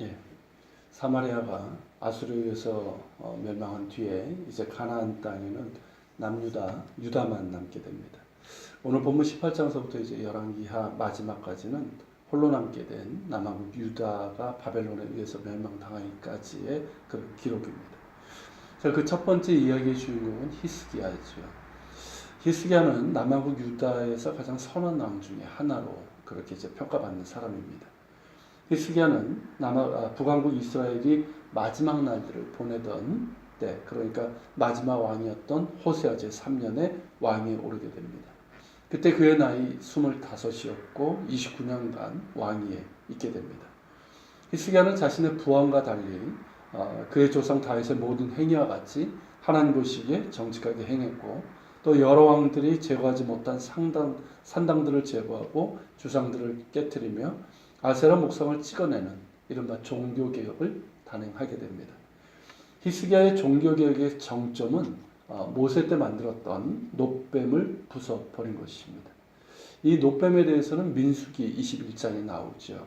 예, 사마리아가 아수르에 의해서 멸망한 뒤에 이제 가나안 땅에는 남유다, 유다만 남게 됩니다. 오늘 본문 18장서부터 이제 열왕기하 마지막까지는 홀로 남게 된 남왕국 유다가 바벨론에 의해서 멸망당하기까지의 그런 기록입니다. 자, 그 첫 번째 이야기의 주인공은 히스기야죠. 히스기야는 남왕국 유다에서 가장 선한 왕 중에 하나로 그렇게 이제 평가받는 사람입니다. 히스기야는 북왕국 이스라엘이 마지막 날들을 보내던 때, 그러니까 마지막 왕이었던 호세아 제3년에 왕위에 오르게 됩니다. 그때 그의 나이 25이었고 29년간 왕위에 있게 됩니다. 히스기야는 자신의 부왕과 달리 그의 조상 다윗의 모든 행위와 같이 하나님 보시기에 정직하게 행했고, 또 여러 왕들이 제거하지 못한 산당들을 제거하고 주상들을 깨뜨리며 아세라 목상을 찍어내는 이른바 종교개혁을 단행하게 됩니다. 히스기야의 종교개혁의 정점은 모세 때 만들었던 놋뱀을 부숴버린 것입니다. 이 놋뱀에 대해서는 민수기 21장에 나오죠.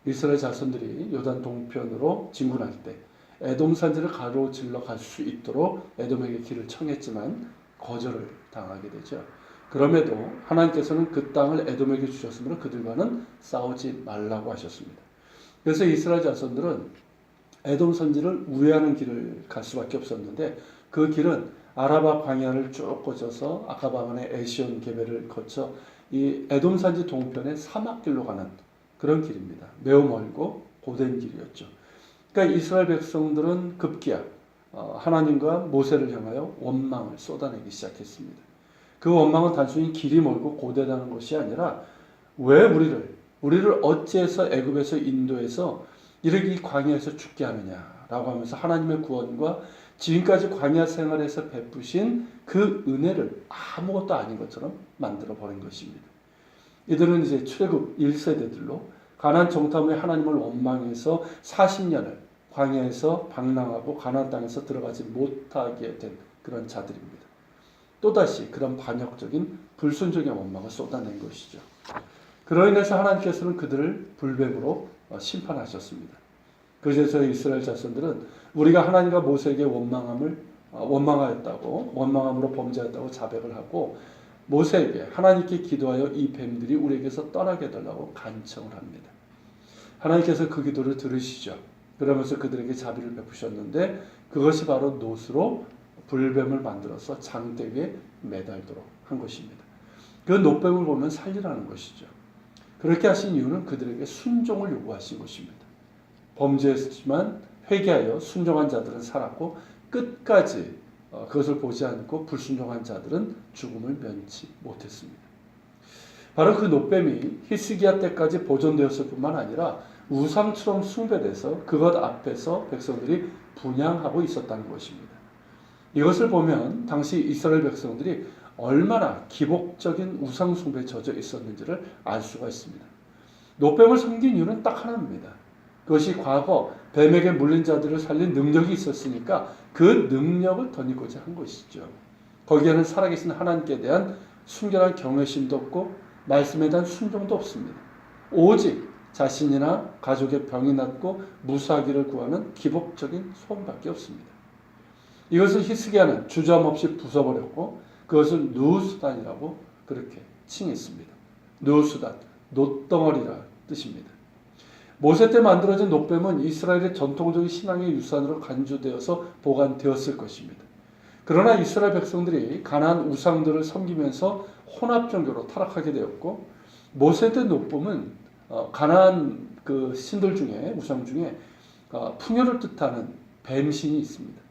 이스라엘 자손들이 요단 동편으로 진군할 때 에돔 산지를 가로질러 갈 수 있도록 에돔에게 길을 청했지만 거절을 당하게 되죠. 그럼에도 하나님께서는 그 땅을 에돔에게 주셨으므로 그들과는 싸우지 말라고 하셨습니다. 그래서 이스라엘 자손들은 에돔 선지를 우회하는 길을 갈 수밖에 없었는데, 그 길은 아라바 광야를 쭉 거쳐서 아카바만의 에시온 게베를 거쳐 이 에돔 산지 동편의 사막길로 가는 그런 길입니다. 매우 멀고 고된 길이었죠. 그러니까 이스라엘 백성들은 급기야 하나님과 모세를 향하여 원망을 쏟아내기 시작했습니다. 그 원망은 단순히 길이 멀고 고되다는 것이 아니라, 왜 우리를 어찌해서 애굽에서 인도해서 이렇게 광야에서 죽게 하느냐라고 하면서 하나님의 구원과 지금까지 광야 생활에서 베푸신 그 은혜를 아무것도 아닌 것처럼 만들어 버린 것입니다. 이들은 이제 출애굽 1세대들로 가나안 정탐 후에 하나님을 원망해서 40년을 광야에서 방랑하고 가나안 땅에서 들어가지 못하게 된 그런 자들입니다. 또다시 그런 반역적인 불순종의 원망을 쏟아낸 것이죠. 그로 인해서 하나님께서는 그들을 불뱀으로 심판하셨습니다. 그제서 이스라엘 자손들은 우리가 하나님과 모세에게 원망함으로 범죄했다고 자백을 하고, 모세에게 하나님께 기도하여 이 뱀들이 우리에게서 떠나게 해달라고 간청을 합니다. 하나님께서 그 기도를 들으시죠. 그러면서 그들에게 자비를 베푸셨는데, 그것이 바로 놋으로 불뱀을 만들어서 장대 위에 매달도록 한 것입니다. 그 놋뱀을 보면 살리라는 것이죠. 그렇게 하신 이유는 그들에게 순종을 요구하신 것입니다. 범죄했지만 회개하여 순종한 자들은 살았고, 끝까지 그것을 보지 않고 불순종한 자들은 죽음을 면치 못했습니다. 바로 그 놋뱀이 히스기야 때까지 보존되었을 뿐만 아니라 우상처럼 숭배돼서 그것 앞에서 백성들이 분향하고 있었다는 것입니다. 이것을 보면 당시 이스라엘 백성들이 얼마나 기복적인 우상 숭배에 젖어 있었는지를 알 수가 있습니다. 놋뱀을 섬긴 이유는 딱 하나입니다. 그것이 과거 뱀에게 물린 자들을 살린 능력이 있었으니까 그 능력을 덧입고자 한 것이죠. 거기에는 살아계신 하나님께 대한 순결한 경외심도 없고 말씀에 대한 순종도 없습니다. 오직 자신이나 가족의 병이 낫고 무사하기를 구하는 기복적인 소원밖에 없습니다. 이것을 히스기야는 주저함없이 부숴버렸고, 그것을 누수단이라고 그렇게 칭했습니다. 누수단, 놋덩어리라 뜻입니다. 모세 때 만들어진 놋뱀은 이스라엘의 전통적인 신앙의 유산으로 간주되어서 보관되었을 것입니다. 그러나 이스라엘 백성들이 가나안 우상들을 섬기면서 혼합 종교로 타락하게 되었고, 모세 때 놋뱀은 가나안 그 신들 중에, 우상 중에 풍요를 뜻하는 뱀신이 있습니다.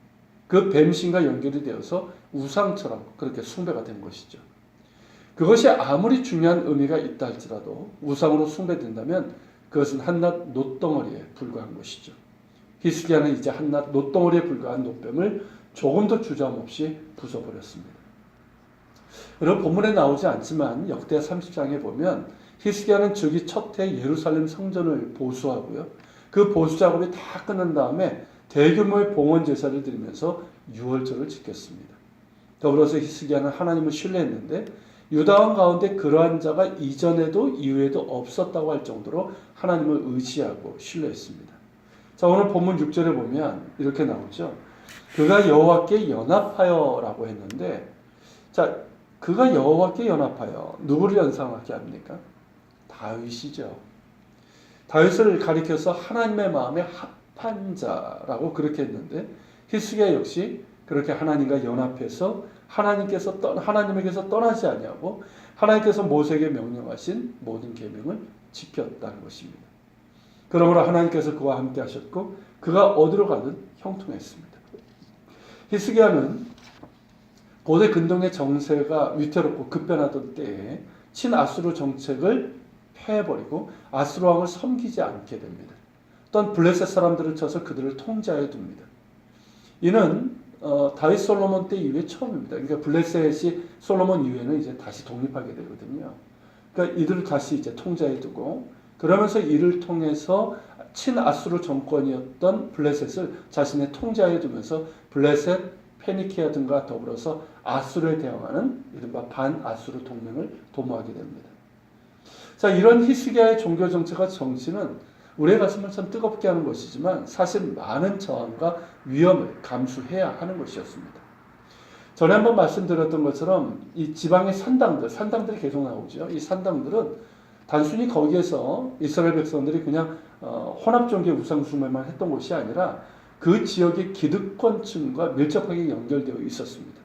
그 뱀신과 연결이 되어서 우상처럼 그렇게 숭배가 된 것이죠. 그것이 아무리 중요한 의미가 있다 할지라도 우상으로 숭배된다면 그것은 한낱 놋덩어리에 불과한 것이죠. 히스기야는 이제 한낱 놋덩어리에 불과한 놋뱀을 조금도 주저함 없이 부숴버렸습니다. 여러분, 본문에 나오지 않지만 역대하 30장에 보면 히스기야는 즉위 첫 해 예루살렘 성전을 보수하고요. 그 보수 작업이 다 끝난 다음에 대규모의 봉헌 제사를 드리면서 유월절을 지켰습니다. 더불어서 히스기야는 하나님을 신뢰했는데 유다 왕 가운데 그러한 자가 이전에도 이후에도 없었다고 할 정도로 하나님을 의지하고 신뢰했습니다. 자, 오늘 본문 6절에 보면 이렇게 나오죠. 그가 여호와께 연합하여라고 했는데, 자, 그가 여호와께 연합하여 누구를 연상하게 합니까? 다윗이죠. 다윗을 가리켜서 하나님의 마음에 합한 자라고 그렇게 했는데, 히스기야 역시 그렇게 하나님과 연합해서 하나님에게서 떠나지 아니하고 하나님께서 모세에게 명령하신 모든 계명을 지켰다는 것입니다. 그러므로 하나님께서 그와 함께 하셨고 그가 어디로 가든 형통했습니다. 히스기야는 고대 근동의 정세가 위태롭고 급변하던 때에 친아수르 정책을 폐해버리고 아수르 왕을 섬기지 않게 됩니다. 또한 블레셋 사람들을 쳐서 그들을 통제하여 둡니다. 이는 다윗 솔로몬 때 이후에 처음입니다. 그러니까 블레셋이 솔로몬 이후에는 이제 다시 독립하게 되거든요. 그러니까 이들을 다시 이제 통제해 두고 그러면서 이를 통해서 친아수르 정권이었던 블레셋을 자신의 통제하에 두면서 블레셋, 페니키아 등과 더불어서 아수르에 대항하는 이른바 반아수르 동맹을 도모하게 됩니다. 자, 이런 히스기야의 종교 정체가 정치는 우리의 가슴을 참 뜨겁게 하는 것이지만 사실 많은 저항과 위험을 감수해야 하는 것이었습니다. 전에 한번 말씀드렸던 것처럼 이 지방의 산당들이 계속 나오죠. 이 산당들은 단순히 거기에서 이스라엘 백성들이 그냥 혼합종교 우상숭배만 했던 것이 아니라 그 지역의 기득권층과 밀접하게 연결되어 있었습니다.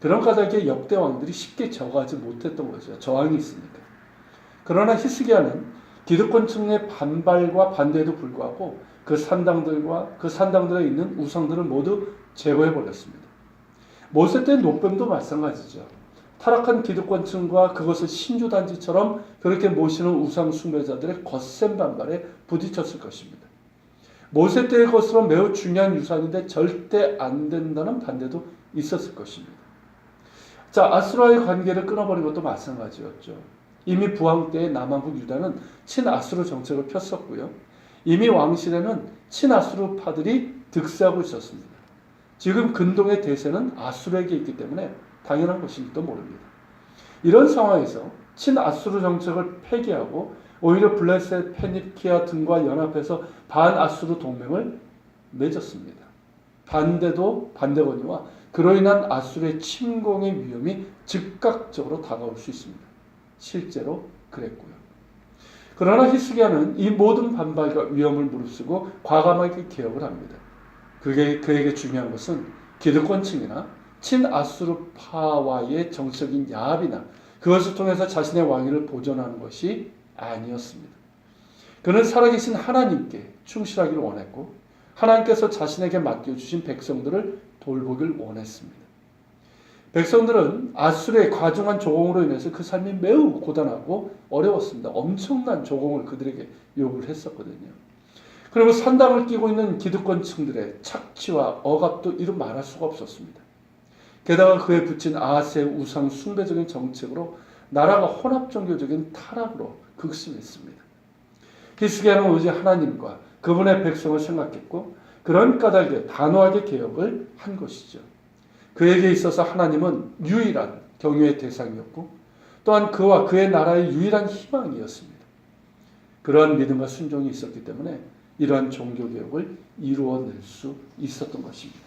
그런 까닭에 역대 왕들이 쉽게 저거하지 못했던 거죠. 저항이 있으니까. 그러나 히스기야는 기득권층의 반발과 반대에도 불구하고 그 산당들과 그 산당들에 있는 우상들을 모두 제거해버렸습니다. 모세 때 노뱀도 마찬가지죠. 타락한 기득권층과 그것을 신주단지처럼 그렇게 모시는 우상 숭배자들의 거센 반발에 부딪혔을 것입니다. 모세 때의 것으로 매우 중요한 유산인데 절대 안 된다는 반대도 있었을 것입니다. 자, 아수르와의 관계를 끊어버린 것도 마찬가지였죠. 이미 부왕 때의 남한국 유다는 친아수르 정책을 폈었고요. 이미 왕실에는 친아수르파들이 득세하고 있었습니다. 지금 근동의 대세는 아수르에게 있기 때문에 당연한 것일지도 모릅니다. 이런 상황에서 친아수르 정책을 폐기하고 오히려 블레셋, 페니키아 등과 연합해서 반아수르 동맹을 맺었습니다. 반대도 반대거니와 그로 인한 아수르의 침공의 위험이 즉각적으로 다가올 수 있습니다. 실제로 그랬고요. 그러나 히스기야는 이 모든 반발과 위험을 무릅쓰고 과감하게 개혁을 합니다. 그에게 중요한 것은 기득권층이나 친아수르파와의 정치적인 야합이나 그것을 통해서 자신의 왕위를 보존하는 것이 아니었습니다. 그는 살아계신 하나님께 충실하기를 원했고 하나님께서 자신에게 맡겨주신 백성들을 돌보길 원했습니다. 백성들은 아수르의 과중한 조공으로 인해서 그 삶이 매우 고단하고 어려웠습니다. 엄청난 조공을 그들에게 요구를 했었거든요. 그리고 산당을 끼고 있는 기득권층들의 착취와 억압도 이루 말할 수가 없었습니다. 게다가 그에 붙인 아하스의 우상 숭배적인 정책으로 나라가 혼합종교적인 타락으로 극심했습니다. 히스기야는 오직 하나님과 그분의 백성을 생각했고 그런 까닭에 단호하게 개혁을 한 것이죠. 그에게 있어서 하나님은 유일한 경외의 대상이었고 또한 그와 그의 나라의 유일한 희망이었습니다. 그러한 믿음과 순종이 있었기 때문에 이러한 종교개혁을 이루어낼 수 있었던 것입니다.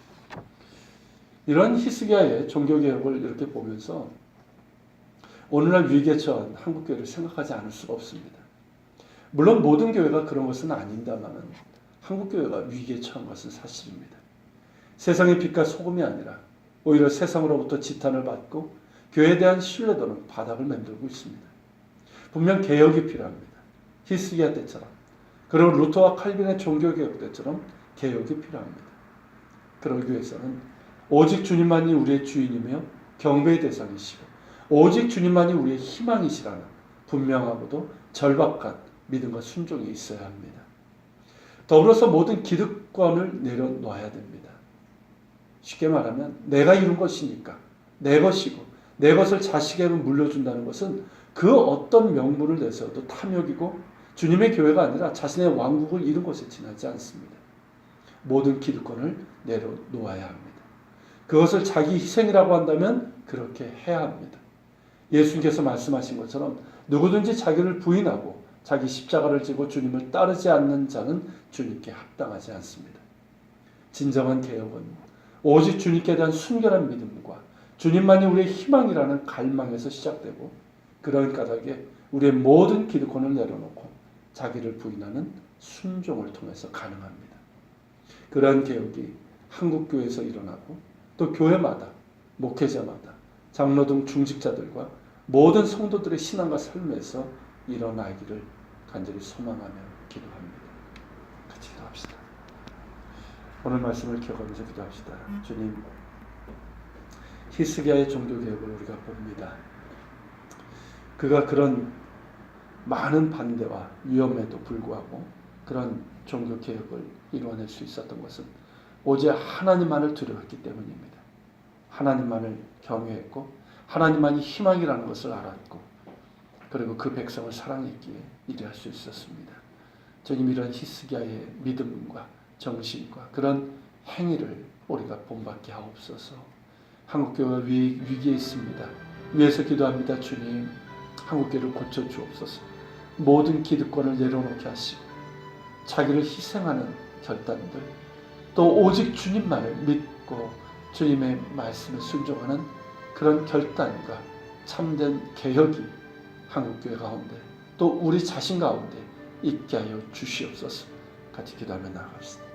이러한 히스기야의 종교개혁을 이렇게 보면서 오늘날 위기에 처한 한국교회를 생각하지 않을 수가 없습니다. 물론 모든 교회가 그런 것은 아닌다만 한국교회가 위기에 처한 것은 사실입니다. 세상의 빛과 소금이 아니라 오히려 세상으로부터 지탄을 받고 교회에 대한 신뢰도는 바닥을 만들고 있습니다. 분명 개혁이 필요합니다. 히스기야 때처럼 그리고 루터와 칼빈의 종교개혁 때처럼 개혁이 필요합니다. 그러기 위해서는 오직 주님만이 우리의 주인이며 경배의 대상이시고 오직 주님만이 우리의 희망이시라는 분명하고도 절박한 믿음과 순종이 있어야 합니다. 더불어서 모든 기득권을 내려놓아야 됩니다. 쉽게 말하면 내가 이룬 것이니까 내 것이고 내 것을 자식에게 물려준다는 것은 그 어떤 명분을 내세워도 탐욕이고 주님의 교회가 아니라 자신의 왕국을 이룬 것에 지나지 않습니다. 모든 기득권을 내려놓아야 합니다. 그것을 자기 희생이라고 한다면 그렇게 해야 합니다. 예수님께서 말씀하신 것처럼 누구든지 자기를 부인하고 자기 십자가를 지고 주님을 따르지 않는 자는 주님께 합당하지 않습니다. 진정한 개혁은 오직 주님께 대한 순결한 믿음과 주님만이 우리의 희망이라는 갈망에서 시작되고, 그런 까닭에 우리의 모든 기득권을 내려놓고 자기를 부인하는 순종을 통해서 가능합니다. 그러한 개혁이 한국교회에서 일어나고, 또 교회마다, 목회자마다, 장로 등 중직자들과 모든 성도들의 신앙과 삶에서 일어나기를 간절히 소망하며 기도합니다. 같이 기도합시다. 오늘 말씀을 기억하면서 기도합시다. 주님, 히스기야의 종교개혁을 우리가 봅니다. 그가 그런 많은 반대와 위험에도 불구하고 그런 종교개혁을 이루어낼 수 있었던 것은 오직 하나님만을 두려웠기 때문입니다. 하나님만을 경외했고 하나님만이 희망이라는 것을 알았고, 그리고 그 백성을 사랑했기에 이래할 수 있었습니다. 주님, 이런 히스기야의 믿음과 정신과 그런 행위를 우리가 본받게 하옵소서. 한국교회가 위기에 있습니다. 위에서 기도합니다. 주님, 한국교회를 고쳐주옵소서. 모든 기득권을 내려놓게 하시고 자기를 희생하는 결단들, 또 오직 주님만을 믿고 주님의 말씀에 순종하는 그런 결단과 참된 개혁이 한국교회 가운데, 또 우리 자신 가운데 있게 하여 주시옵소서. 같이 기도하며 나아갑시다.